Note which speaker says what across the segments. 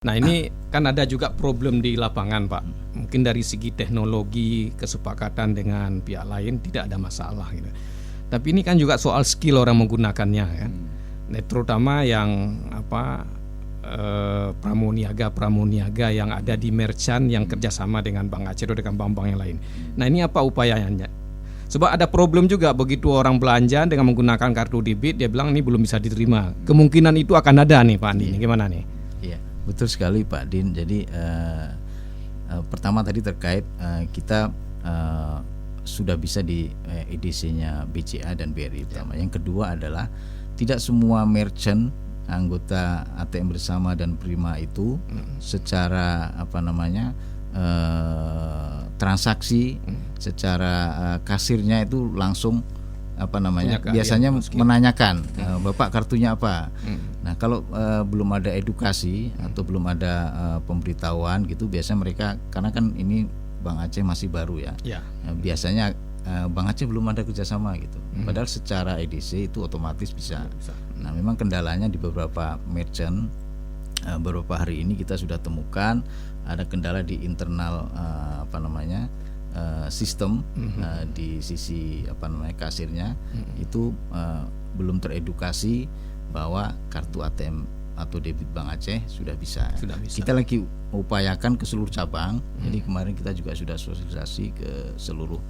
Speaker 1: Nah ini kan ada juga problem di lapangan Pak. Mungkin dari segi teknologi kesepakatan dengan pihak lain tidak ada masalah gitu. Tapi ini kan juga soal skill orang menggunakannya kan. Nah, terutama yang pramoniaga yang ada di merchant yang kerjasama dengan Bank Aceh atau dengan bank-bank yang lain. Nah ini apa upayanya? Sebab ada problem juga begitu orang belanja dengan menggunakan kartu debit, dia bilang ini belum bisa diterima. Kemungkinan itu akan ada nih Pak Andi. Ini gimana nih?
Speaker 2: Iya, betul sekali Pak Din. Jadi pertama tadi terkait kita sudah bisa di edisinya BCA dan BRI pertama. Yang kedua adalah tidak semua merchant anggota ATM Bersama dan Prima itu secara transaksi secara kasirnya itu langsung biasanya menanyakan Bapak kartunya apa. Nah kalau belum ada edukasi atau belum ada pemberitahuan gitu, biasanya mereka karena kan ini Bank Aceh masih baru ya. Biasanya Bank Aceh belum ada kerjasama gitu. Padahal secara EDC itu otomatis bisa. Nah memang kendalanya di beberapa merchant beberapa hari ini kita sudah temukan ada kendala di internal sistem di sisi kasirnya itu belum teredukasi bahwa kartu ATM atau debit Bank Aceh sudah bisa. Kita lagi upayakan ke seluruh cabang. Jadi kemarin kita juga sudah sosialisasi ke seluruh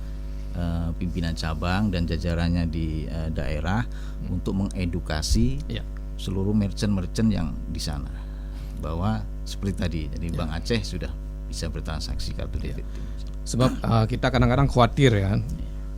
Speaker 2: pimpinan cabang dan jajarannya di daerah untuk mengedukasi seluruh merchant yang di sana bahwa seperti tadi, jadi Bank Aceh sudah bisa bertransaksi kartu debit.
Speaker 1: Sebab kita kadang-kadang khawatir ya,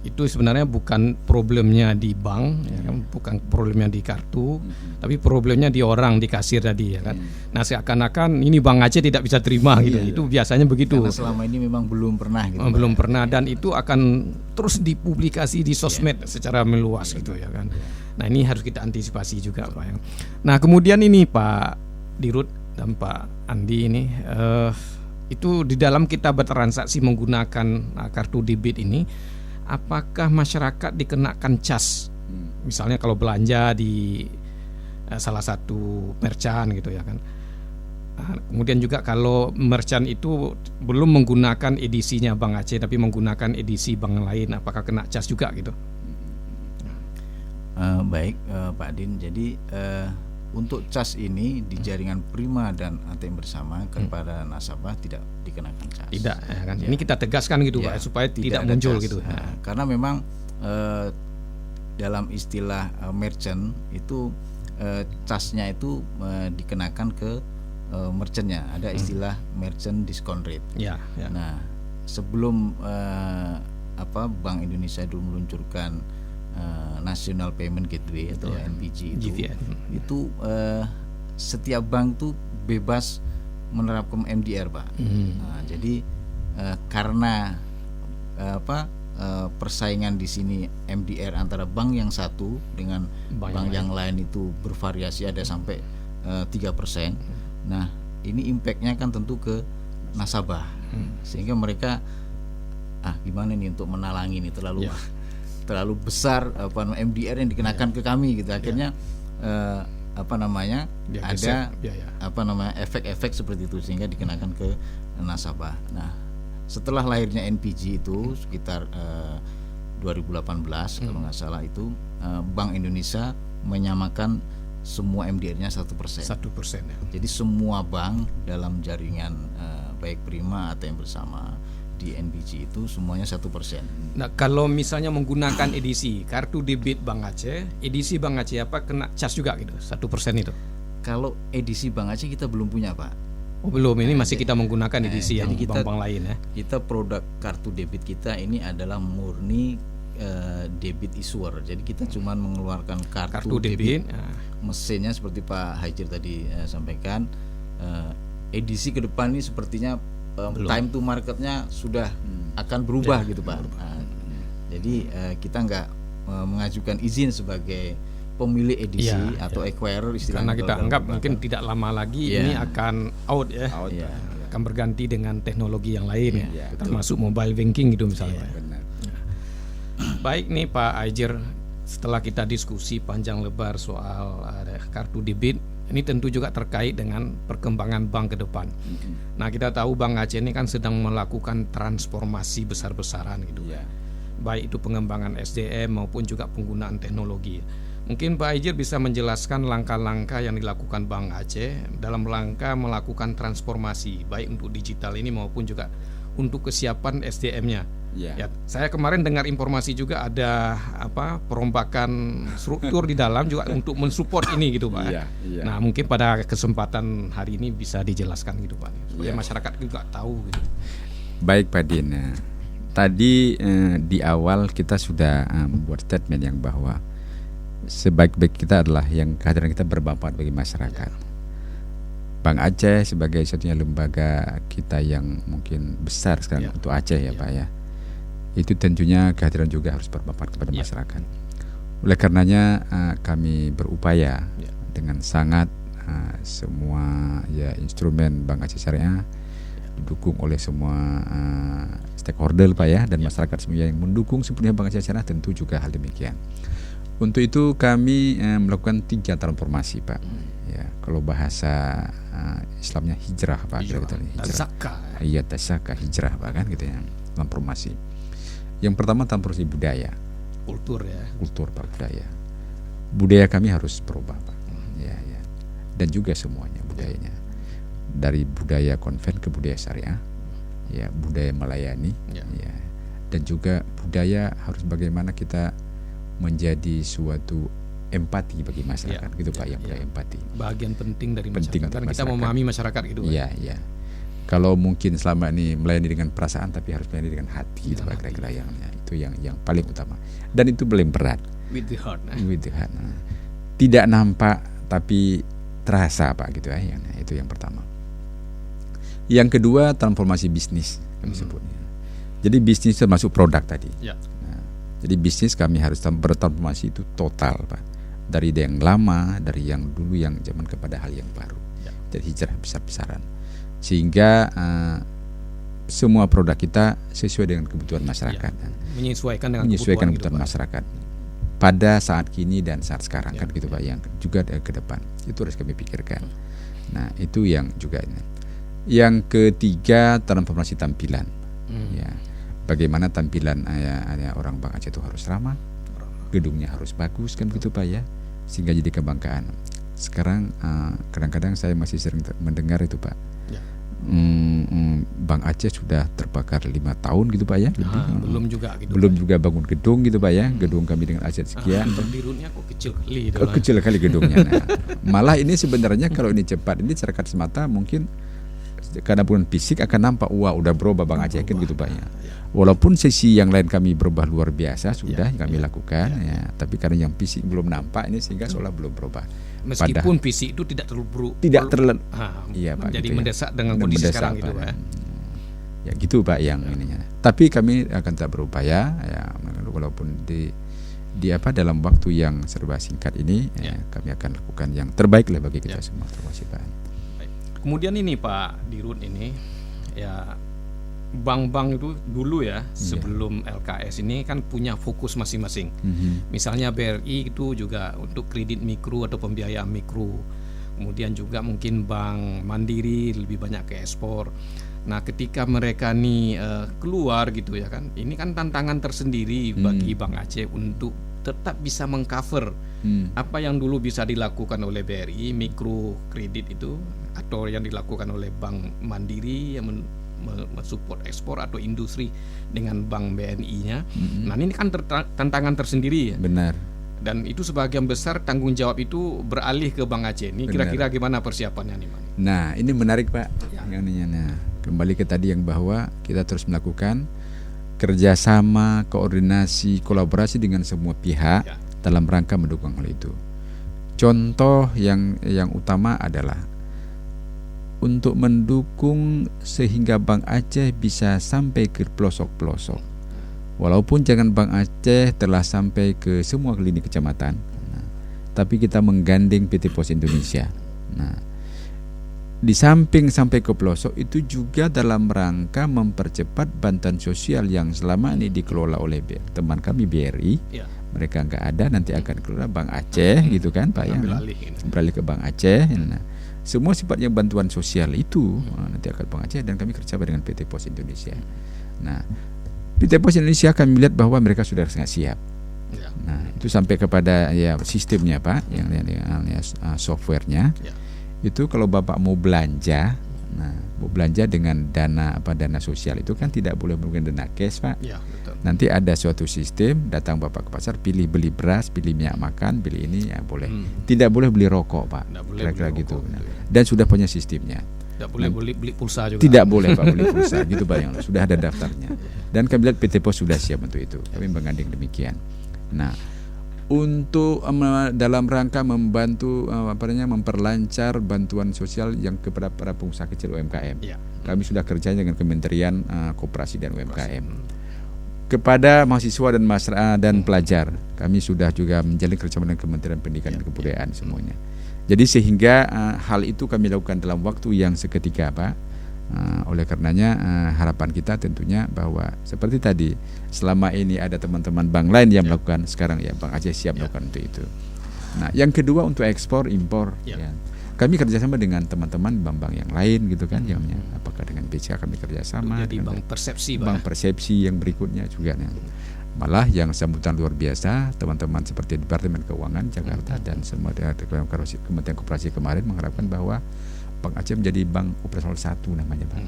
Speaker 1: itu sebenarnya bukan problemnya di bank, ya kan? Bukan problemnya di kartu, tapi problemnya di orang, di kasir tadi ya kan. Nah seakan-akan ini Bank Aceh tidak bisa terima gitu. Itu biasanya begitu.
Speaker 2: Karena selama ini memang belum pernah gitu.
Speaker 1: Belum pernah, dan itu akan terus dipublikasi di sosmed secara meluas gitu ya kan. Nah ini harus kita antisipasi juga Pak. Nah kemudian ini Pak Dirut dan Pak Andi ini itu di dalam kita bertransaksi menggunakan kartu debit ini, apakah masyarakat dikenakan cas? Misalnya kalau belanja di salah satu merchant gitu ya kan. Kemudian juga kalau merchant itu belum menggunakan edisinya Bank Aceh tapi menggunakan edisi bank lain, apakah kena cas juga gitu?
Speaker 2: Baik Pak Din. Jadi untuk cas ini di jaringan Prima dan ATM Bersama kepada nasabah tidak dikenakan cas.
Speaker 1: Tidak ya kan. Ini kita tegaskan gitu Pak supaya tidak muncul cas gitu.
Speaker 2: Karena memang dalam istilah merchant itu casnya itu dikenakan ke merchantnya. Ada istilah merchant discount rate. Nah sebelum Bank Indonesia dulu meluncurkan National Payment Gateway atau NPG itu setiap bank tuh bebas menerapkan MDR Pak. Nah, jadi karena persaingan di sini MDR antara bank yang satu dengan bank yang lain itu bervariasi, ada sampai 3%. Nah ini impactnya kan tentu ke nasabah, sehingga mereka gimana nih untuk menalangi ini terlalu besar MDR yang dikenakan ke kami gitu. Akhirnya ada efek-efek seperti itu sehingga dikenakan ke nasabah. Nah setelah lahirnya NPG itu sekitar 2018 kalau nggak salah itu Bank Indonesia menyamakan semua MDR-nya 1%. 1% ya. Jadi semua bank dalam jaringan baik Prima atau yang bersama di NBG itu semuanya 1%.
Speaker 1: Nah kalau misalnya menggunakan edisi kartu debit Bank Aceh, edisi Bank Aceh apa kena cas juga gitu 1% itu?
Speaker 2: Kalau edisi Bank Aceh kita belum punya Pak.
Speaker 1: Oh belum, ini masih kita menggunakan edisi yang bank-bank lain ya.
Speaker 2: Kita produk kartu debit kita ini adalah murni debit issuer. Jadi kita cuma mengeluarkan kartu debit. Mesinnya seperti Pak Hajir tadi sampaikan, edisi ke depan ini sepertinya time to marketnya sudah akan berubah gitu Pak. Jadi kita nggak mengajukan izin sebagai pemilik edisi atau acquirer istilahnya.
Speaker 1: Karena kita anggap mungkin tidak lama lagi ini akan out ya. Akan berganti dengan teknologi yang lain termasuk mobile banking gitu misalnya. Baik nih Pak Hajir, setelah kita diskusi panjang lebar soal kartu debit, Ini tentu juga terkait dengan perkembangan bank ke depan. Nah, kita tahu Bank Aceh ini kan sedang melakukan transformasi besar-besaran gitu. Baik itu pengembangan SDM maupun juga penggunaan teknologi. Mungkin Pak Ijir bisa menjelaskan langkah-langkah yang dilakukan Bank Aceh dalam rangka melakukan transformasi baik untuk digital ini maupun juga untuk kesiapan SDM-nya. Ya, saya kemarin dengar informasi juga ada perombakan struktur di dalam juga untuk mensupport ini gitu Pak. Nah, mungkin pada kesempatan hari ini bisa dijelaskan gitu Pak, supaya masyarakat juga tahu gitu.
Speaker 3: Baik Pak Din, tadi di awal kita sudah membuat statement yang bahwa sebaik-baik kita adalah yang kehadiran kita bermanfaat bagi masyarakat. Bank Aceh sebagai satunya lembaga kita yang mungkin besar sekarang untuk Aceh ya Pak ya, itu tentunya kehadiran juga harus bermanfaat kepada masyarakat. Oleh karenanya kami berupaya dengan sangat semua instrumen Bank Aceh Syariah didukung oleh semua stakeholder Pak ya, dan masyarakat semua yang mendukung sepenuhnya Bank Aceh Syariah tentu juga hal demikian. Untuk itu kami melakukan 3 transformasi Pak. Ya, kalau bahasa Islamnya hijrah Pak. Tazakka hijrah Pak kan gitu ya, transformasi. Yang pertama transformasi budaya. Kultur Pak, budaya. Budaya kami harus berubah Pak. Ya. Dan juga semuanya budayanya. Dari budaya konven ke budaya syariah. Ya, budaya melayani. Ya. Dan juga budaya harus bagaimana kita menjadi suatu empati bagi masyarakat gitu Pak, yang empati.
Speaker 1: Bagian penting dari masyarakat. Karena kita memahami masyarakat gitu.
Speaker 3: Iya. Kalau mungkin selama ini melayani dengan perasaan, tapi harus melayani dengan hati gitu Pak, kira-kira itu yang paling utama. Dan itu paling berat.
Speaker 1: With the heart.
Speaker 3: Tidak nampak tapi terasa Pak gitu ya. Itu yang pertama. Yang kedua transformasi bisnis kami sebutnya. Jadi bisnis termasuk produk tadi. Jadi bisnis kami harus bertransformasi itu total Pak. Dari yang lama, dari yang dulu yang zaman kepada hal yang baru. Jadi hijrah besar-besaran. Sehingga semua produk kita sesuai dengan kebutuhan masyarakat.
Speaker 1: Menyesuaikan dengan
Speaker 3: kebutuhan masyarakat. Pada saat kini dan saat sekarang kan gitu Pak, yang juga ke depan. Itu harus kami pikirkan. Nah, itu yang juga ini. Yang ketiga transformasi tampilan. Bagaimana tampilan orang Bank Aceh itu harus ramah, gedungnya harus bagus kan gitu Pak ya, sehingga jadi kebanggaan. Sekarang kadang-kadang saya masih sering mendengar itu Pak, Bank Aceh sudah terbakar 5 tahun gitu Pak ya.
Speaker 1: Belum juga gitu.
Speaker 3: Belum juga bangun gedung gitu Pak ya. Gedung kami dengan aset sekian.
Speaker 1: Dirutnya kok kecil kali.
Speaker 3: Kecil kali gedungnya. Nah, malah ini sebenarnya kalau ini cepat, ini masyarakat semata mungkin karena bukan fisik akan nampak wah udah berubah Bank Aceh kan gitu Pak ya. Walaupun sisi yang lain kami berubah luar biasa sudah kami lakukan tapi karena yang fisik belum nampak ini sehingga seolah belum berubah.
Speaker 1: Meskipun fisik itu tidak terlalu
Speaker 3: Pak,
Speaker 1: jadi
Speaker 3: gitu
Speaker 1: mendesak dengan kondisi sekarang gitu Pak.
Speaker 3: Ya gitu Pak yang ininya. Tapi kami akan tetap berupaya ya, walaupun di dalam waktu yang serba singkat ini kami akan lakukan yang terbaik lah bagi kita semua. Terima kasih Pak.
Speaker 1: Kemudian ini Pak Dirut ini ya, bank-bank itu dulu ya sebelum LKS ini kan punya fokus masing-masing. Misalnya BRI itu juga untuk kredit mikro atau pembiayaan mikro. Kemudian juga mungkin Bank Mandiri lebih banyak ke ekspor. Nah, ketika mereka nih keluar gitu ya kan, ini kan tantangan tersendiri bagi Bank Aceh untuk tetap bisa mengcover apa yang dulu bisa dilakukan oleh BRI mikro kredit itu, atau yang dilakukan oleh Bank Mandiri yang mensupport ekspor atau industri dengan Bank BNI-nya. Nah, ini kan tantangan tersendiri ya.
Speaker 3: Benar.
Speaker 1: Dan itu sebagian besar tanggung jawab itu beralih ke Bank Aceh. Ini kira-kira gimana persiapannya nih, Pak?
Speaker 3: Nah, ini menarik Pak. Nah, kembali ke tadi yang bahwa kita terus melakukan kerjasama, koordinasi, kolaborasi dengan semua pihak dalam rangka mendukung hal itu. Contoh yang utama adalah untuk mendukung sehingga Bank Aceh bisa sampai ke pelosok-pelosok. Walaupun jangan Bank Aceh telah sampai ke semua lini kecamatan, tapi kita menggandeng PT Pos Indonesia. Nah, di samping sampai ke pelosok itu juga dalam rangka mempercepat bantuan sosial yang selama ini dikelola oleh teman kami BRI mereka nggak ada, nanti akan keluar Bank Aceh gitu kan Pak, yang beralih ke Bank Aceh. Nah, semua sifatnya bantuan sosial itu nanti akan Bank Aceh, dan kami kerjasama dengan PT Pos Indonesia. Nah, PT Pos Indonesia kami melihat bahwa mereka sudah sangat siap. Nah, itu sampai kepada ya sistemnya Pak, yang softwarenya. Itu kalau Bapak mau belanja, mau belanja dengan dana sosial itu kan tidak boleh menggunakan dana cash Pak.
Speaker 1: Ya, betul.
Speaker 3: Nanti ada suatu sistem, datang Bapak ke pasar, beli beras, pilih minyak makan, pilih ini ya boleh. Tidak boleh beli rokok Pak, kira-kira gitu. Dan sudah punya sistemnya.
Speaker 1: Tidak boleh beli pulsa juga.
Speaker 3: Tidak boleh Pak beli pulsa gitu Pak, yang sudah ada daftarnya. Dan kami lihat PT Pos sudah siap untuk itu. Kami menggandeng demikian. Nah, untuk dalam rangka membantu memperlancar bantuan sosial yang kepada para pengusaha kecil UMKM. Kami sudah kerja dengan Kementerian Koperasi dan UMKM. Kepada mahasiswa dan pelajar, kami sudah juga menjalin kerjasama dengan Kementerian Pendidikan dan Kebudayaan semuanya. Jadi sehingga hal itu kami lakukan dalam waktu yang seketika Pak. Oleh karenanya harapan kita tentunya bahwa seperti tadi, selama ini ada teman-teman bank lain yang melakukan, sekarang ya Bank Aceh siap melakukan untuk itu. Nah, yang kedua untuk ekspor impor, ya. Kami kerjasama dengan teman-teman bank-bank yang lain gitu kan, apakah dengan BCA kami kerjasama.
Speaker 1: Jadi bank persepsi,
Speaker 3: bank persepsi yang berikutnya juga. Malah yang sambutan luar biasa, teman-teman seperti Departemen Keuangan Jakarta dan semua Kementerian Koperasi kemarin mengharapkan bahwa Bank Aceh menjadi bank operasional 1 namanya Pak.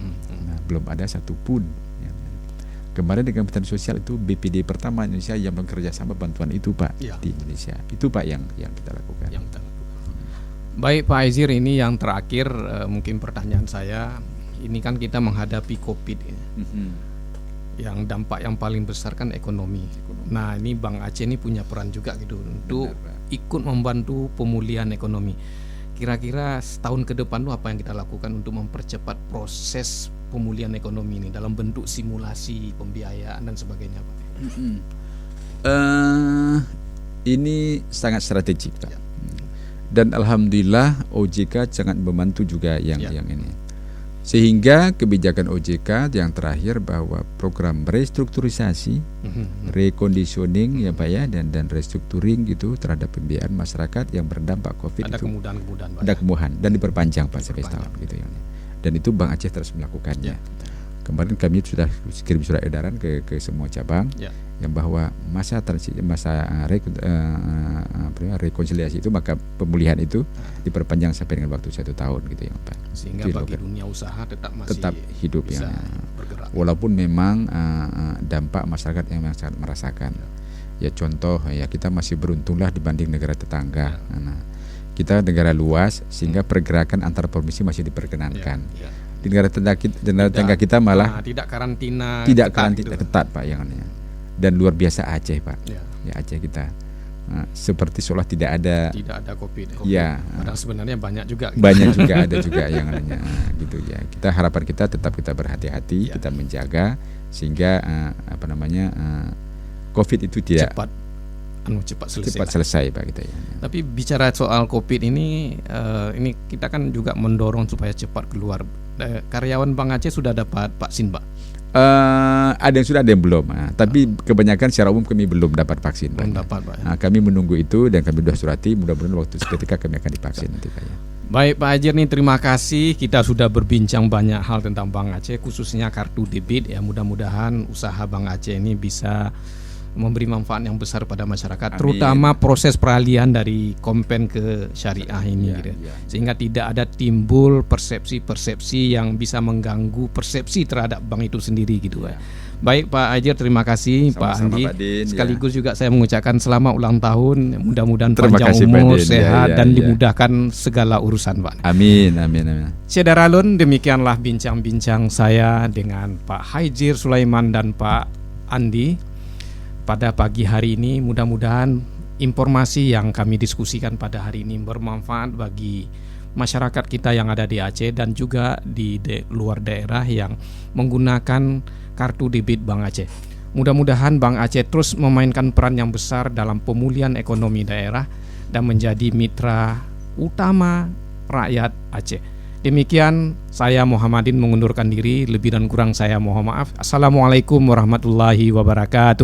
Speaker 3: Nah, belum ada satupun. Kemarin dengan Kementerian Sosial itu BPD pertama Indonesia yang bekerja sama bantuan itu Pak di Indonesia. Itu Pak yang kita lakukan.
Speaker 1: Baik Pak Aizir, ini yang terakhir mungkin pertanyaan saya. Ini kan kita menghadapi COVID. Yang dampak yang paling besar kan ekonomi. Nah, ini Bank Aceh ini punya peran juga gitu untuk ikut membantu pemulihan ekonomi. Kira-kira setahun ke depan apa yang kita lakukan untuk mempercepat proses pemulihan ekonomi ini dalam bentuk simulasi pembiayaan dan sebagainya Pak?
Speaker 3: Ini sangat strategik Pak. Dan alhamdulillah OJK sangat membantu juga yang ini. Sehingga kebijakan OJK yang terakhir bahwa program restrukturisasi, reconditioning ya Pak ya, dan restructuring gitu terhadap pembiayaan masyarakat yang berdampak COVID
Speaker 1: ada
Speaker 3: itu
Speaker 1: kemudahan-kemudahan Pak.
Speaker 3: Ada kemudahan dan diperpanjang Pak sampai setahun gitu ya. Dan itu Bank Aceh terus melakukannya. Kemarin kami sudah kirim surat edaran ke semua cabang yang bahwa masa rekonsiliasi itu, maka pemulihan itu diperpanjang sampai dengan waktu 1 tahun gitu ya Pak.
Speaker 1: Sehingga bagi dunia usaha tetap
Speaker 3: hidup
Speaker 1: bisa
Speaker 3: ya.
Speaker 1: Bergerak.
Speaker 3: Walaupun memang dampak masyarakat yang sangat merasakan. Ya contoh ya, kita masih beruntunglah dibanding negara tetangga. Nah, kita negara luas sehingga pergerakan antar provinsi masih diperkenankan. Di negara tetangga kita malah
Speaker 1: tidak karantina
Speaker 3: ketat Pak yang anehnya. Dan luar biasa Aceh Pak. Ya Aceh kita seperti seolah tidak ada
Speaker 1: COVID.
Speaker 3: Ya.
Speaker 1: Padahal sebenarnya banyak juga.
Speaker 3: Banyak juga ada juga yang anehnya gitu ya. Harapan kita tetap kita berhati-hati, kita menjaga sehingga COVID itu tidak cepat selesai Pak kita ya.
Speaker 1: Tapi bicara soal COVID ini kita kan juga mendorong supaya cepat keluar. Karyawan Bank Aceh sudah dapat vaksin Pak?
Speaker 3: Ada yang sudah, ada yang belum. Tapi kebanyakan secara umum kami belum dapat vaksin.
Speaker 1: Belum dapat Pak.
Speaker 3: Kami menunggu itu dan kami sudah surati. Mudah-mudahan waktu seketika kami akan divaksin nanti Pak ya.
Speaker 1: Baik Pak Aizir nih, terima kasih. Kita sudah berbincang banyak hal tentang Bank Aceh, khususnya kartu debit ya. Mudah-mudahan usaha Bank Aceh ini bisa memberi manfaat yang besar pada masyarakat. Amin. Terutama proses peralihan dari kompen ke syariah ini gitu. Sehingga tidak ada timbul persepsi-persepsi yang bisa mengganggu persepsi terhadap bank itu sendiri gitu ya. Baik Pak Aizir, terima kasih. Sama-sama, Pak Andi Pak Din, sekaligus juga saya mengucapkan selamat ulang tahun. Mudah-mudahan panjang umur, sehat dan dimudahkan segala urusan Pak.
Speaker 3: Amin.
Speaker 1: Syedaralun, demikianlah bincang-bincang saya dengan Pak Aizir Sulaiman dan Pak Andi pada pagi hari ini. Mudah-mudahan informasi yang kami diskusikan pada hari ini bermanfaat bagi masyarakat kita yang ada di Aceh dan juga di luar daerah yang menggunakan kartu debit Bank Aceh. Mudah-mudahan Bank Aceh terus memainkan peran yang besar dalam pemulihan ekonomi daerah dan menjadi mitra utama rakyat Aceh. Demikian saya Muhammadin mengundurkan diri, lebih dan kurang saya mohon maaf. Assalamualaikum warahmatullahi wabarakatuh.